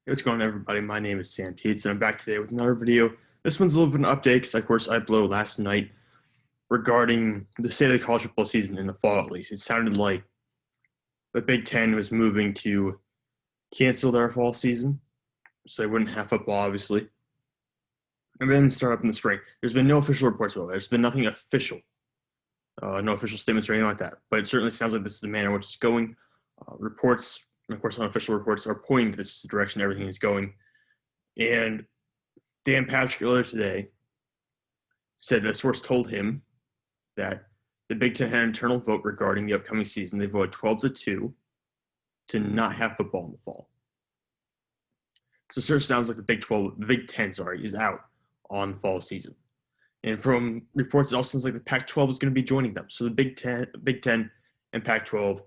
Hey, what's going on, everybody? My name is Sam Teets, and I'm back today with another video. This one's a little bit of an update because, of course, I blew last night regarding the state of the college football season in the fall, at least. It sounded like the Big Ten was moving to cancel their fall season, so they wouldn't have football, obviously, and then start up in the spring. There's been no official reports about that. There's been nothing official, no official statements or anything like that. But it certainly sounds like this is the manner in which it's going. Reports, and of course, unofficial reports are pointing to this direction everything is going. And Dan Patrick earlier today said that a source told him that the Big Ten had an internal vote regarding the upcoming season. They voted 12-2 to not have football in the fall. So it sure sounds like the Big Ten, is out on the fall season. And from reports, it also sounds like the Pac-12 is going to be joining them. So the Big Ten and Pac-12,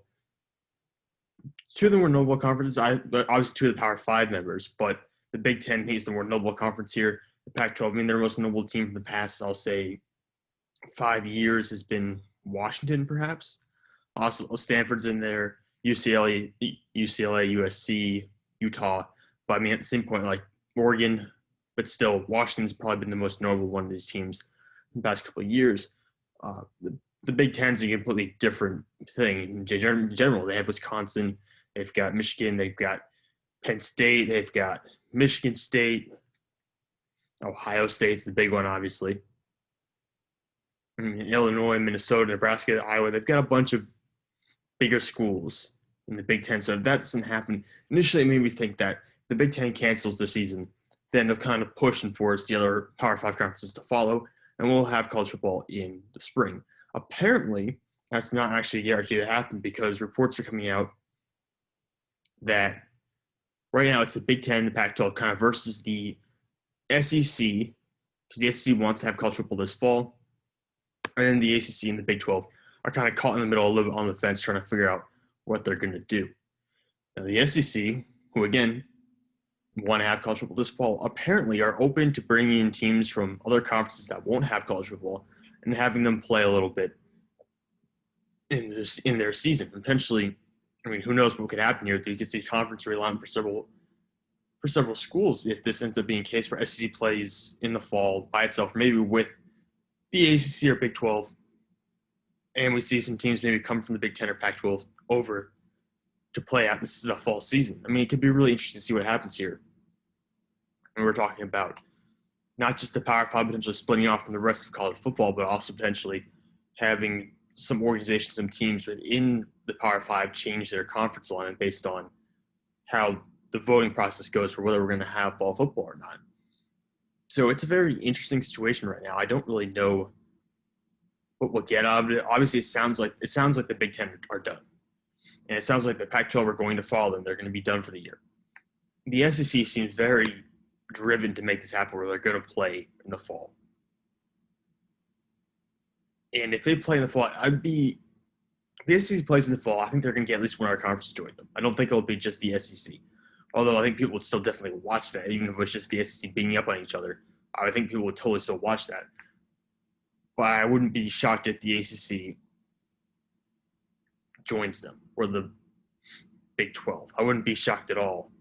two of them were notable conferences. Obviously, two of the Power 5 members, but the Big Ten is the more notable conference here. The Pac-12, I mean, their most notable team from the past, I'll say, 5 years has been Washington, perhaps. Also, Stanford's in there, UCLA, USC, Utah. But I mean, at the same point, like Oregon, but still, Washington's probably been the most notable one of these teams in the past couple of years. The Big Ten's a completely different thing. In general, they have Wisconsin, they've got Michigan, they've got Penn State, they've got Michigan State, Ohio State's the big one, obviously. I mean, Illinois, Minnesota, Nebraska, Iowa, they've got a bunch of bigger schools in the Big Ten. So if that doesn't happen, initially it made me think that the Big Ten cancels the season, then they'll kind of push and force the other Power 5 conferences to follow, and we'll have college football in the spring. Apparently, that's not actually guaranteed to happen because reports are coming out that right now it's the Big Ten, the Pac-12 kind of versus the SEC, because the SEC wants to have college football this fall, and then the ACC and the Big 12 are kind of caught in the middle, a little bit on the fence, trying to figure out what they're going to do. Now, the SEC, who again want to have college football this fall, apparently are open to bringing in teams from other conferences that won't have college football and having them play a little bit in their season. Potentially, I mean, who knows what could happen here? You could see conference realignment for several schools if this ends up being a case where SEC plays in the fall by itself, maybe with the ACC or Big 12, and we see some teams maybe come from the Big 10 or Pac-12 over to play out this is the fall season. I mean, it could be really interesting to see what happens here. And we're talking about not just the Power 5 potentially splitting off from the rest of college football, but also potentially having some organizations, some teams within the Power 5 change their conference alignment based on how the voting process goes for whether we're going to have fall football or not. So it's a very interesting situation right now. I don't really know what we'll get out of it. Obviously, it sounds like the Big Ten are done, and it sounds like the Pac-12 are going to follow them. They're going to be done for the year. The SEC seems very driven to make this happen, where they're going to play in the fall. And if they play in the fall, if the SEC plays in the fall, I think they're going to get at least one of our conferences to join them. I don't think it'll be just the SEC. Although I think people would still definitely watch that, even if it's just the SEC beating up on each other. I think people would totally still watch that. But I wouldn't be shocked if the ACC joins them, or the Big 12. I wouldn't be shocked at all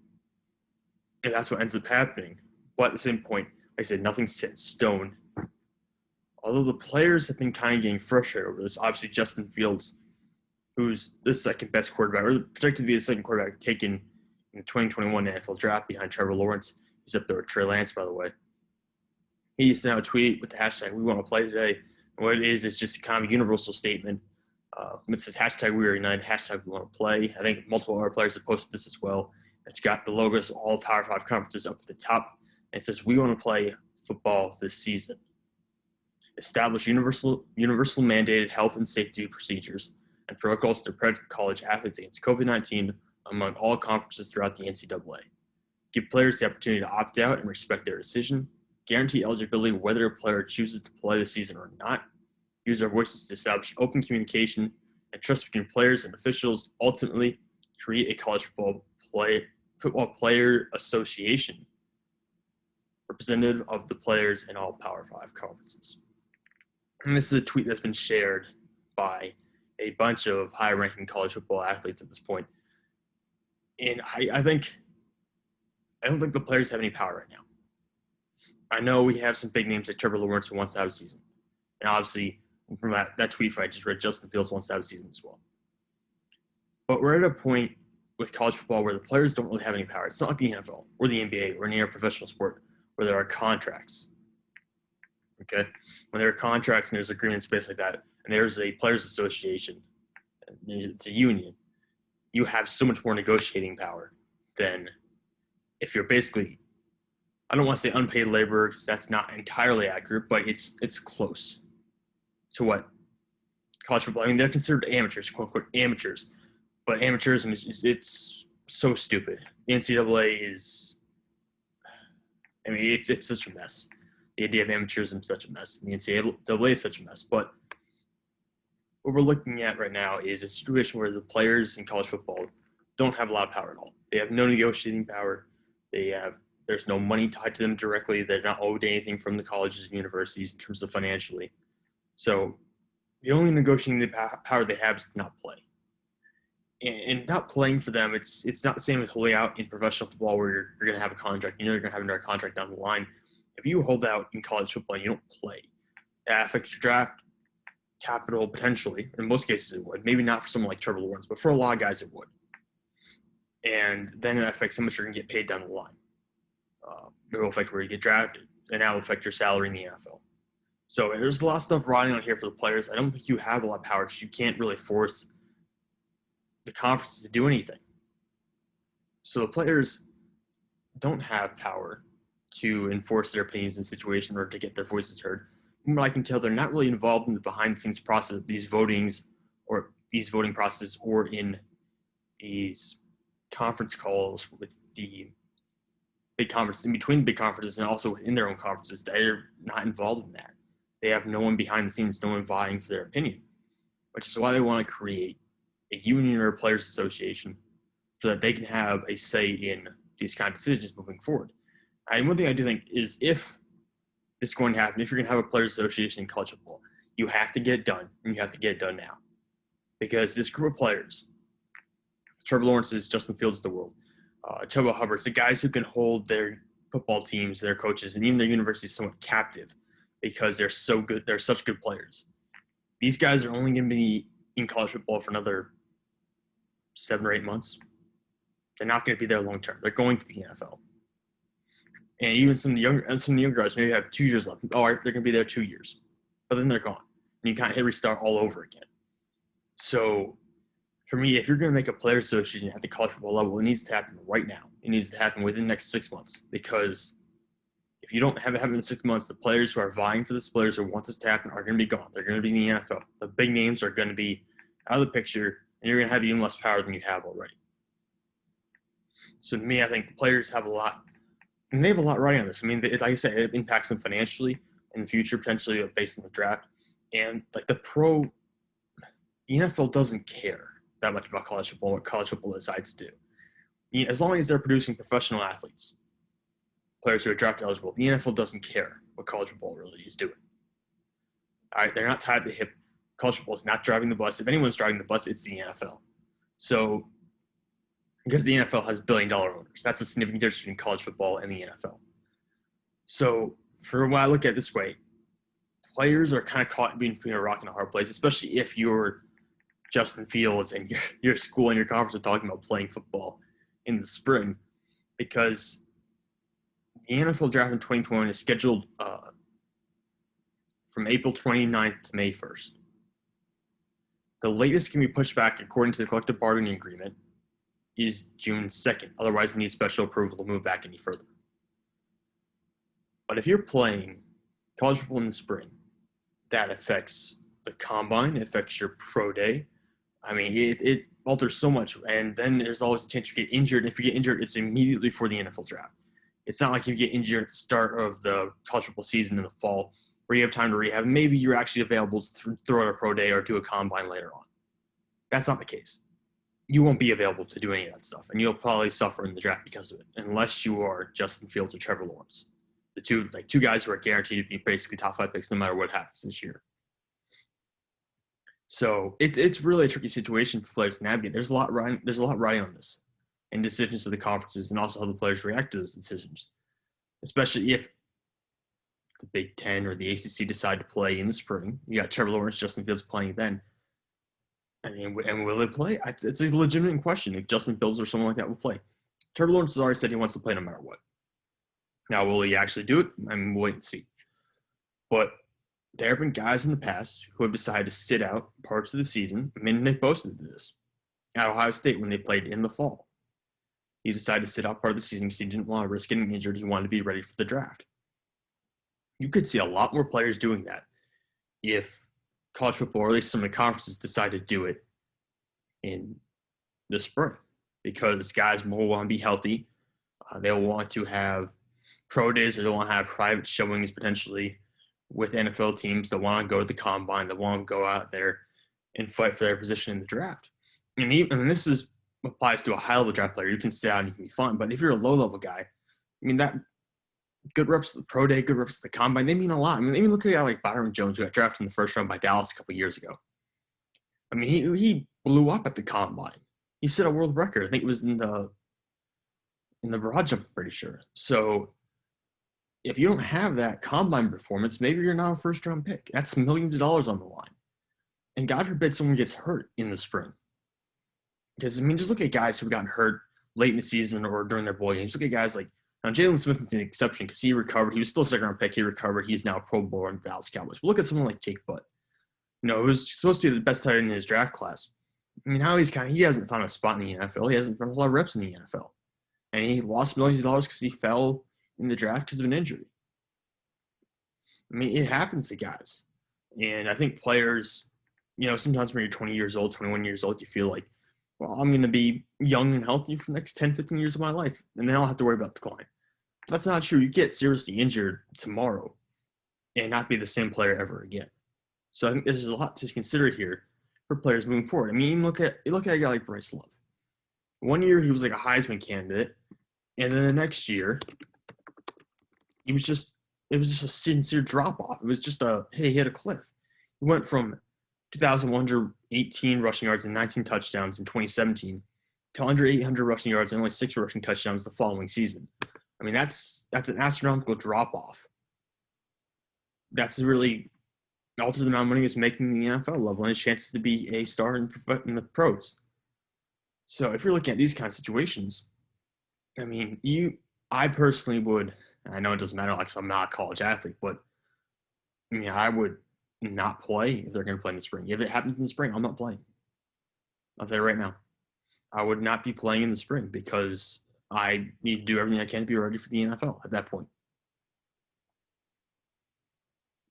if that's what ends up happening. But at the same point, like I said, nothing's set in stone. Although the players have been kind of getting frustrated over this. Obviously, Justin Fields, who's the second best quarterback, or projected to be the second quarterback taken in the 2021 NFL draft behind Trevor Lawrence. He's up there with Trey Lance, by the way. He sent out a tweet with the hashtag "We Want to Play Today." And what it is just kind of a universal statement. It says hashtag "We Are United," hashtag "We Want to Play." I think multiple other players have posted this as well. It's got the logos of all Power 5 conferences up at the top. And it says, "We want to play football this season. Establish universal mandated health and safety procedures and protocols to protect college athletes against COVID-19 among all conferences throughout the NCAA. Give players the opportunity to opt out and respect their decision. Guarantee eligibility whether a player chooses to play the season or not. Use our voices to establish open communication and trust between players and officials. Ultimately, create a college football player association representative of the players in all Power 5 conferences." And this is a tweet that's been shared by a bunch of high-ranking college football athletes at this point. And I think I don't think the players have any power right now. I know we have some big names like Trevor Lawrence who wants to have a season. And obviously, from that tweet I just read, Justin Fields wants to have a season as well. But we're at a point with college football where the players don't really have any power. It's not like the NFL or the NBA or any other professional sport where there are contracts. Okay? When there are contracts and there's agreements based like that, and there's a players association, it's a union, you have so much more negotiating power than if you're basically, I don't want to say unpaid labor because that's not entirely accurate, but it's close to what college football, I mean, they're considered amateurs, quote unquote amateurs, but amateurism it's so stupid. The NCAA is, I mean, it's such a mess. The idea of amateurism is such a mess. The NCAA is such a mess. But what we're looking at right now is a situation where the players in college football don't have a lot of power at all. They have no negotiating power. There's no money tied to them directly. They're not owed anything from the colleges and universities in terms of financially. So the only negotiating power they have is to not play. And not playing for them, it's not the same as holding out in professional football where you're going to have a contract. You know you're going to have another contract down the line. If you hold out in college football and you don't play, that affects your draft capital potentially. In most cases it would. Maybe not for someone like Trevor Lawrence, but for a lot of guys it would. And then it affects how much you're going to get paid down the line. It will affect where you get drafted, and that will affect your salary in the NFL. So there's a lot of stuff riding on here for the players. I don't think you have a lot of power because you can't really force the conferences to do anything. So the players don't have power to enforce their opinions in situations or to get their voices heard. From what I can tell, they're not really involved in the behind-the-scenes process of these voting processes or in these conference calls with the big conferences, in between the big conferences and also within their own conferences. They're not involved in that. They have no one behind the scenes, no one vying for their opinion, which is why they want to create a union or a players association so that they can have a say in these kind of decisions moving forward. And one thing I do think is if it's going to happen, if you're going to have a players association in college football, you have to get it done, and you have to get it done now. Because this group of players, Trevor Lawrence's, Justin Fields of the world, Chuba Hubbard's, the guys who can hold their football teams, their coaches, and even their universities somewhat captive because they're so good, they're such good players. These guys are only going to be in college football for another 7 or 8 months. They're not going to be there long term. They're going to the NFL. And even some of the younger guys maybe have 2 years left. Oh, they're going to be there 2 years. But then they're gone. And you kind of hit restart all over again. So for me, if you're going to make a player association at the college football level, it needs to happen right now. It needs to happen within the next 6 months. Because if you don't have it happen in 6 months, the players who are vying for this, players who want this to happen are going to be gone. They're going to be in the NFL. The big names are going to be out of the picture, and you're going to have even less power than you have already. So to me, I think players have a lot, and they have a lot riding on this. I mean, like I said, it impacts them financially in the future, potentially based on the draft. And like the NFL doesn't care that much about college football, what college football decides to do. As long as they're producing professional athletes, players who are draft eligible, the NFL doesn't care what college football really is doing. All right, they're not tied to the hip. College football is not driving the bus. If anyone's driving the bus, it's the NFL. So because the NFL has billion-dollar owners, that's a significant difference between college football and the NFL. So for what I look at it this way, players are kind of caught between a rock and a hard place, especially if you're Justin Fields and your school and your conference are talking about playing football in the spring, because the NFL draft in 2020 is scheduled from April 29th to May 1st. The latest can be pushed back according to the collective bargaining agreement is June 2nd. Otherwise, it needs special approval to move back any further. But if you're playing college football in the spring, that affects the combine, it affects your pro day. I mean, it alters so much. And then there's always a chance you get injured. If you get injured, it's immediately for the NFL draft. It's not like you get injured at the start of the college football season in the fall where you have time to rehab. Maybe you're actually available to throw out a pro day or do a combine later on. That's not the case. You won't be available to do any of that stuff, and you'll probably suffer in the draft because of it, unless you are Justin Fields or Trevor Lawrence, the two guys who are guaranteed to be basically top 5 picks no matter what happens this year. So it's really a tricky situation for players to navigate. There's a lot riding on this. and decisions of the conferences, and also how the players react to those decisions, especially if the Big Ten or the ACC decide to play in the spring. You got Trevor Lawrence, Justin Fields playing then. I mean, and will they play? It's a legitimate question if Justin Fields or someone like that will play. Trevor Lawrence has already said he wants to play no matter what. Now, will he actually do it? I mean, we'll wait and see. But there have been guys in the past who have decided to sit out parts of the season. I mean, they boasted this. At Ohio State, when they played in the fall, he decided to sit out part of the season because he didn't want to risk getting injured. He wanted to be ready for the draft. You could see a lot more players doing that if college football, or at least some of the conferences, decide to do it in the spring, because guys will want to be healthy. They'll want to have pro days, or they'll want to have private showings potentially with NFL teams that want to go to the combine, that want to go out there and fight for their position in the draft. And this applies to a high-level draft player. You can sit out and you can be fine. But if you're a low-level guy, I mean, that good reps at the pro day, good reps at the combine, they mean a lot. I mean, even look at a guy like Byron Jones, who got drafted in the first round by Dallas a couple of years ago. I mean, he blew up at the combine. He set a world record. I think it was in the broad jump, I'm pretty sure. So if you don't have that combine performance, maybe you're not a first-round pick. That's millions of dollars on the line. And God forbid someone gets hurt in the spring. Because, I mean, just look at guys who've gotten hurt late in the season or during their bowl games. Look at guys like Jalen Smith is an exception because he recovered. He was still a second-round pick. He recovered. He's now a Pro Bowler in the Dallas Cowboys. But look at someone like Jake Butt. You know, who was supposed to be the best tight end in his draft class. I mean, now he hasn't found a spot in the NFL. He hasn't found a lot of reps in the NFL. And he lost millions of dollars because he fell in the draft because of an injury. I mean, it happens to guys. And I think players, you know, sometimes when you're 20 years old, 21 years old, you feel like, well, I'm going to be young and healthy for the next 10, 15 years of my life, and then I'll have to worry about decline. But that's not true. You get seriously injured tomorrow and not be the same player ever again. So I think there's a lot to consider here for players moving forward. I mean, look at a guy like Bryce Love. One year he was like a Heisman candidate, and then the next year it was just a sincere drop-off. It was just he hit a cliff. He went from 2,118 rushing yards and 19 touchdowns in 2017 to under 800 rushing yards and only 6 rushing touchdowns the following season. I mean, that's an astronomical drop-off. That's really alters the amount of money he's making in the NFL level and his chances to be a star in the pros. So if you're looking at these kind of situations, I mean, I personally would, I know it doesn't matter, like, I'm not a college athlete, but I mean, I would not play if they're going to play in the spring. If it happens in the spring, I'm not playing. I'll tell you right now. I would not be playing in the spring because I need to do everything I can to be ready for the NFL at that point.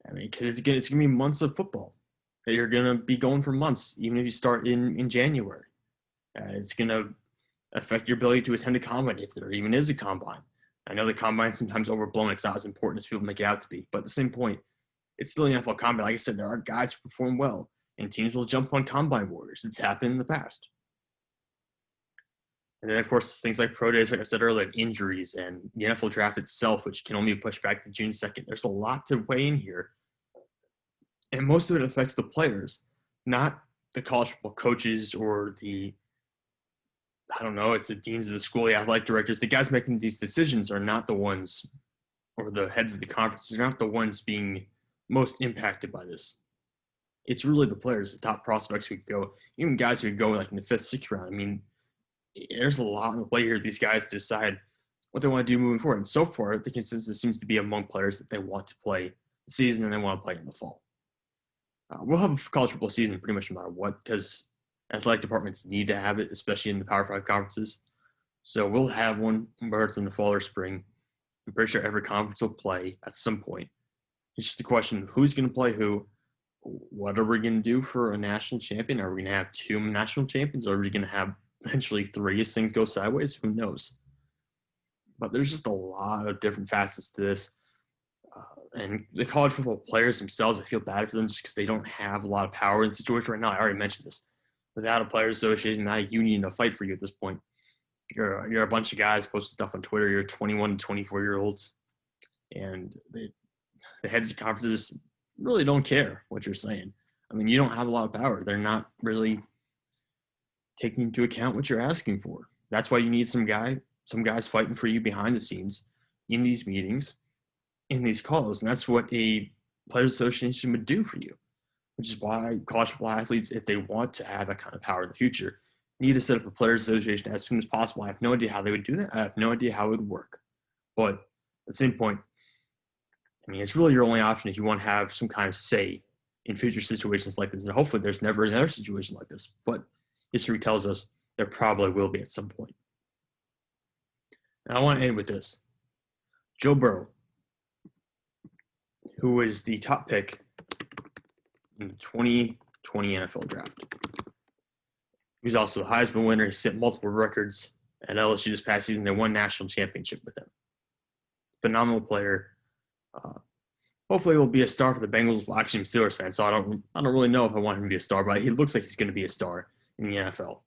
I mean, because it's going to be months of football. You're going to be going for months, even if you start in January. It's going to affect your ability to attend a combine, if there even is a combine. I know the combine is sometimes overblown. It's not as important as people make it out to be. But at the same point, it's still an NFL combine. Like I said, there are guys who perform well, and teams will jump on combine warriors. It's happened in the past. And then, of course, things like pro days, like I said earlier, injuries, and the NFL draft itself, which can only be pushed back to June 2nd. There's a lot to weigh in here. And most of it affects the players, not the college football coaches or it's the deans of the school, the athletic directors. The guys making these decisions are not the ones, or the heads of the conferences, are not the ones being most impacted by this. It's really the players, the top prospects who could go, even guys who could go like in the 5th, 6th round. I mean, there's a lot in the play here. These guys decide what they want to do moving forward. And so far, the consensus seems to be among players that they want to play the season and they want to play in the fall. We'll have a college football season pretty much no matter what, because athletic departments need to have it, especially in the Power 5 conferences. So we'll have one, whether it's in the fall or spring. I'm pretty sure every conference will play at some point. It's just a question of who's going to play who. What are we going to do for a national champion? Are we going to have 2 national champions? Or are we going to have eventually 3 as things go sideways? Who knows? But there's just a lot of different facets to this. And the college football players themselves, I feel bad for them just because they don't have a lot of power in the situation right now. I already mentioned this. Without a players association, not a union to fight for you at this point. You're a bunch of guys posting stuff on Twitter. You're 21 to 24-year-olds. And the heads of conferences really don't care what you're saying. I mean, you don't have a lot of power. They're not really taking into account what you're asking for. That's why you need some guys fighting for you behind the scenes in these meetings, in these calls. And that's what a players association would do for you, which is why college football athletes, if they want to have that kind of power in the future, need to set up a players association as soon as possible. I have no idea how they would do that. I have no idea how it would work. But at the same point, I mean, it's really your only option if you want to have some kind of say in future situations like this. And hopefully there's never another situation like this. But history tells us there probably will be at some point. And I want to end with this. Joe Burrow, who was the top pick in the 2020 NFL draft. He was also the Heisman winner. He set multiple records at LSU this past season. They won national championship with him. Phenomenal player. Hopefully he'll be a star for the Bengals. Well, actually, I'm a Steelers fan, so I don't really know if I want him to be a star, but he looks like he's going to be a star in the NFL.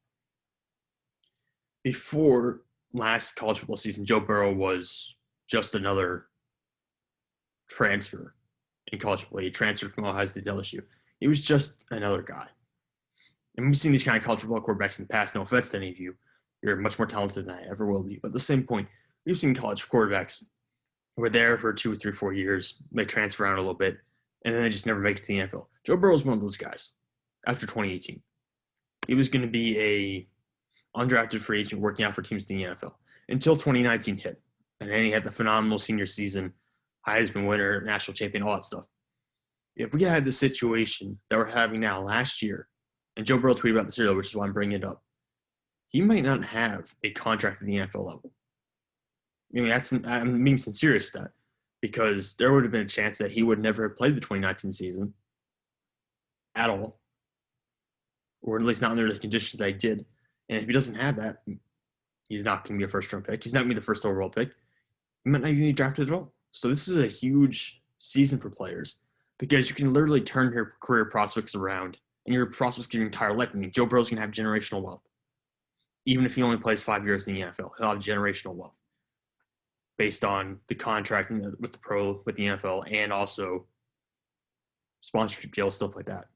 Before last college football season, Joe Burrow was just another transfer in college football. He transferred from Ohio State to LSU. He was just another guy. And we've seen these kind of college football quarterbacks in the past. No offense to any of you. You're much more talented than I ever will be. But at the same point, we've seen college quarterbacks who are there for 2 or 3 or 4 years. They transfer around a little bit, and then they just never make it to the NFL. Joe Burrow is one of those guys after 2018. He was going to be a undrafted free agent working out for teams in the NFL until 2019 hit. And then he had the phenomenal senior season, Heisman winner, national champion, all that stuff. If we had the situation that we're having now last year, and Joe Burrow tweeted about this earlier, which is why I'm bringing it up, he might not have a contract at the NFL level. I mean, I'm being sincere with that, because there would have been a chance that he would never have played the 2019 season at all, or at least not under the conditions that he did. And if he doesn't have that, he's not going to be a first-round pick. He's not going to be the first overall pick. He might not even be drafted at all. So this is a huge season for players, because you can literally turn your career prospects around and your prospects your entire life. I mean, Joe Burrow's going to have generational wealth. Even if he only plays 5 years in the NFL, he'll have generational wealth based on the contract with the NFL, and also sponsorship deals, stuff like that.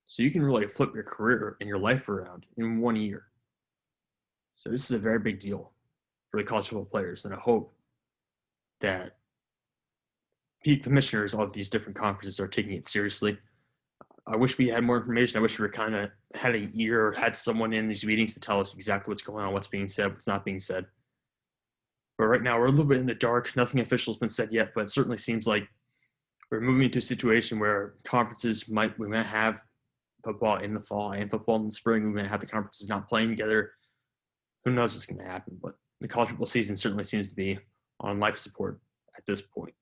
So you can really flip your career and your life around in 1 year. So this is a very big deal for the college football players, and I hope that the commissioners of these different conferences are taking it seriously. I wish we had more information. I wish we were kind of had someone in these meetings to tell us exactly what's going on, what's being said, what's not being said. But right now we're a little bit in the dark. Nothing official has been said yet, but it certainly seems like we're moving into a situation where we might have football in the fall and football in the spring. We might have the conferences not playing together. Who knows what's going to happen? But the college football season certainly seems to be on life support at this point.